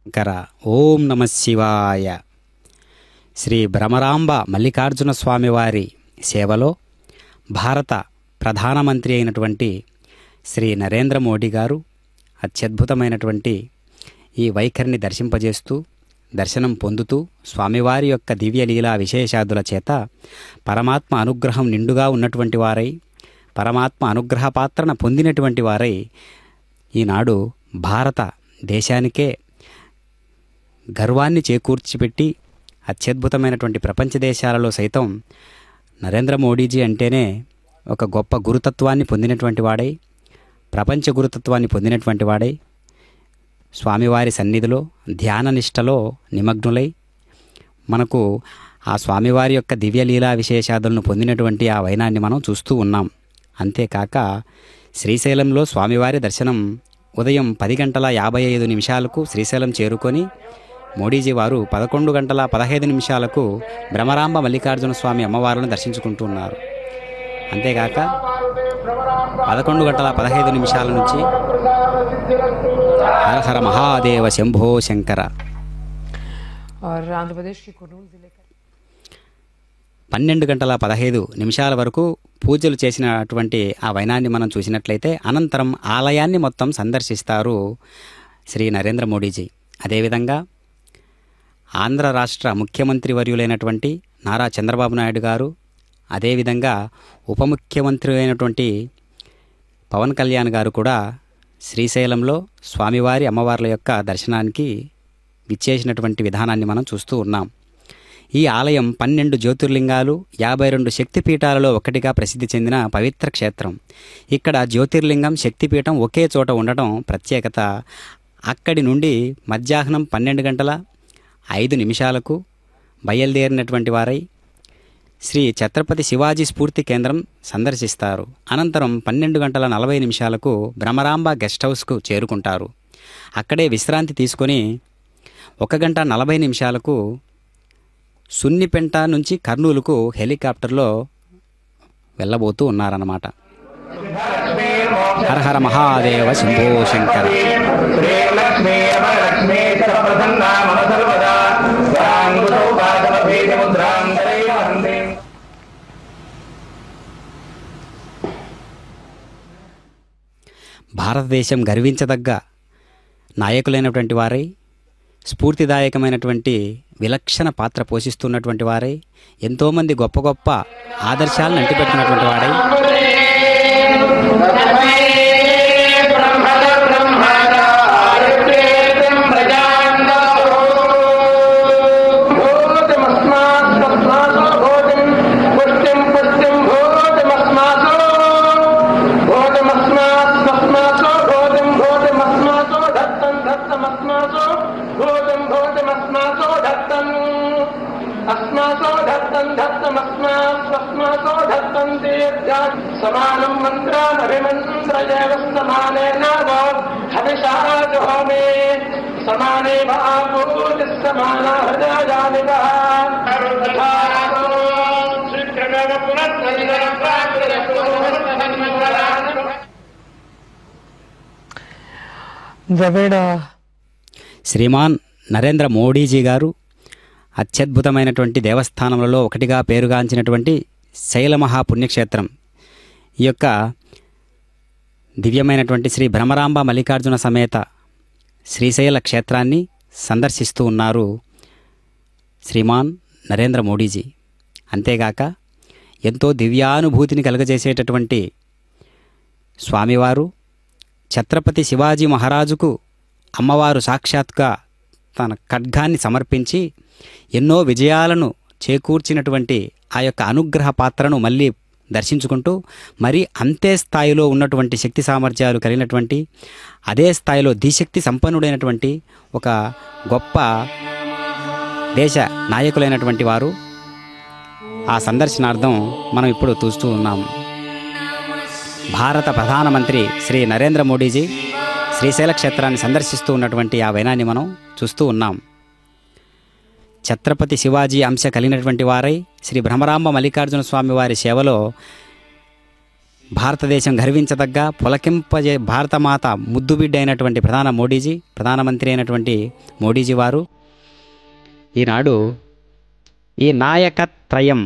శంకర. ఓం నమ శివాయ. శ్రీ భ్రమరాంబ మల్లికార్జున స్వామివారి సేవలో భారత ప్రధానమంత్రి అయినటువంటి శ్రీ నరేంద్ర మోడీ గారు అత్యద్భుతమైనటువంటి ఈ వైఖరిని దర్శింపజేస్తూ దర్శనం పొందుతూ స్వామివారి యొక్క దివ్యలీలా విశేషాదుల చేత పరమాత్మ అనుగ్రహం నిండుగా ఉన్నటువంటి వారై పరమాత్మ అనుగ్రహ పాత్రన పొందినటువంటి వారై ఈనాడు భారత దేశానికే గర్వాన్ని చేకూర్చిపెట్టి అత్యద్భుతమైనటువంటి ప్రపంచ దేశాలలో సైతం నరేంద్ర మోడీజీ అంటేనే ఒక గొప్ప గురుతత్వాన్ని పొందినటువంటి వాడై ప్రపంచ గురుతత్వాన్ని పొందినటువంటి వాడై స్వామివారి సన్నిధిలో ధ్యాన నిష్టలో నిమగ్నులై మనకు ఆ స్వామివారి యొక్క దివ్యలీలా విశేషాదులను పొందినటువంటి ఆ వైనాన్ని మనం చూస్తూ ఉన్నాం. అంతేకాక శ్రీశైలంలో స్వామివారి దర్శనం ఉదయం 10:55 శ్రీశైలం చేరుకొని మోడీజీ వారు 11:15 భ్రమరాంబ మల్లికార్జున స్వామి అమ్మవారులను దర్శించుకుంటున్నారు. అంతేకాక 11:15 నుంచి హర హర మహాదేవ శంభో శంకర 12:15 వరకు పూజలు చేసినటువంటి ఆ వైనాన్ని మనం చూసినట్లయితే అనంతరం ఆలయాన్ని మొత్తం సందర్శిస్తారు శ్రీ నరేంద్ర మోడీజీ. అదేవిధంగా ఆంధ్ర రాష్ట్ర ముఖ్యమంత్రి వర్యులైనటువంటి నారా చంద్రబాబు నాయుడు గారు, అదేవిధంగా ఉప ముఖ్యమంత్రి అయినటువంటి పవన్ కళ్యాణ్ గారు కూడా శ్రీశైలంలో స్వామివారి అమ్మవార్ల యొక్క దర్శనానికి విచ్చేసినటువంటి విధానాన్ని మనం చూస్తూ ఉన్నాం. ఈ ఆలయం 12 జ్యోతిర్లింగాలు 52 శక్తిపీఠాలలో ఒకటిగా ప్రసిద్ధి చెందిన పవిత్ర క్షేత్రం. ఇక్కడ జ్యోతిర్లింగం శక్తిపీఠం ఒకే చోట ఉండటం ప్రత్యేకత. అక్కడి నుండి మధ్యాహ్నం 12:05 బయలుదేరినటువంటి వారై శ్రీ ఛత్రపతి శివాజీ స్ఫూర్తి కేంద్రం సందర్శిస్తారు. అనంతరం 12:40 భ్రమరాంబ గెస్ట్ హౌస్కు చేరుకుంటారు. అక్కడే విశ్రాంతి తీసుకొని 1:40 సున్నిపెంట నుంచి కర్నూలుకు హెలికాప్టర్లో వెళ్ళబోతూ ఉన్నారన్నమాట. హర హర మహాదేవ శంభో శంకర. భారతదేశం గర్వించదగ్గ నాయకులైనటువంటి వారై స్ఫూర్తిదాయకమైనటువంటి విలక్షణ పాత్ర పోషిస్తున్నటువంటి వారై ఎంతోమంది గొప్ప గొప్ప ఆదర్శాలను అంటిపెట్టినటువంటి వాడై సమానం మంత్రాభిమంత్రజేవస్తమానేన హవిషాజోమే సమానే మహాభూతిస్సమానా హృదయానివః శ్రీమాన్ నరేంద్ర మోడీజీ గారు అత్యద్భుతమైనటువంటి దేవస్థానములలో ఒకటిగా పేరుగాంచినటువంటి శైలమహాపుణ్యక్షేత్రం ఈ యొక్క దివ్యమైనటువంటి శ్రీ భ్రమరాంబ మల్లికార్జున సమేత శ్రీశైల క్షేత్రాన్ని సందర్శిస్తూ ఉన్నారు శ్రీమాన్ నరేంద్ర మోడీజీ. అంతేగాక ఎంతో దివ్యానుభూతిని కలుగజేసేటటువంటి స్వామివారు ఛత్రపతి శివాజీ మహారాజుకు అమ్మవారు సాక్షాత్గా తన ఖడ్గాన్ని సమర్పించి ఎన్నో విజయాలను చేకూర్చినటువంటి ఆ యొక్క అనుగ్రహ పాత్రను మళ్ళీ దర్శించుకుంటూ మరి అంతే స్థాయిలో ఉన్నటువంటి శక్తి సామర్థ్యాలు కలిగినటువంటి అదే స్థాయిలో దిశక్తి సంపన్నుడైనటువంటి ఒక గొప్ప దేశ నాయకులైనటువంటి వారు ఆ సందర్శనార్థం మనం ఇప్పుడు చూస్తూ ఉన్నాం. భారత ప్రధానమంత్రి శ్రీ నరేంద్ర మోడీజీ శ్రీశైల క్షేత్రాన్ని సందర్శిస్తూ ఉన్నటువంటి ఆ వైనాన్ని మనం చూస్తూ ఉన్నాం. ఛత్రపతి శివాజీ అంశ కలిగినటువంటి వారై శ్రీ భ్రమరాంబ మల్లికార్జున స్వామి వారి సేవలో భారతదేశం గర్వించదగ్గ పులకింపజే భారతమాత ముద్దుబిడ్డ అయినటువంటి ప్రధానమంత్రి అయినటువంటి మోడీజీ వారు ఈనాడు ఈ నాయకత్రయం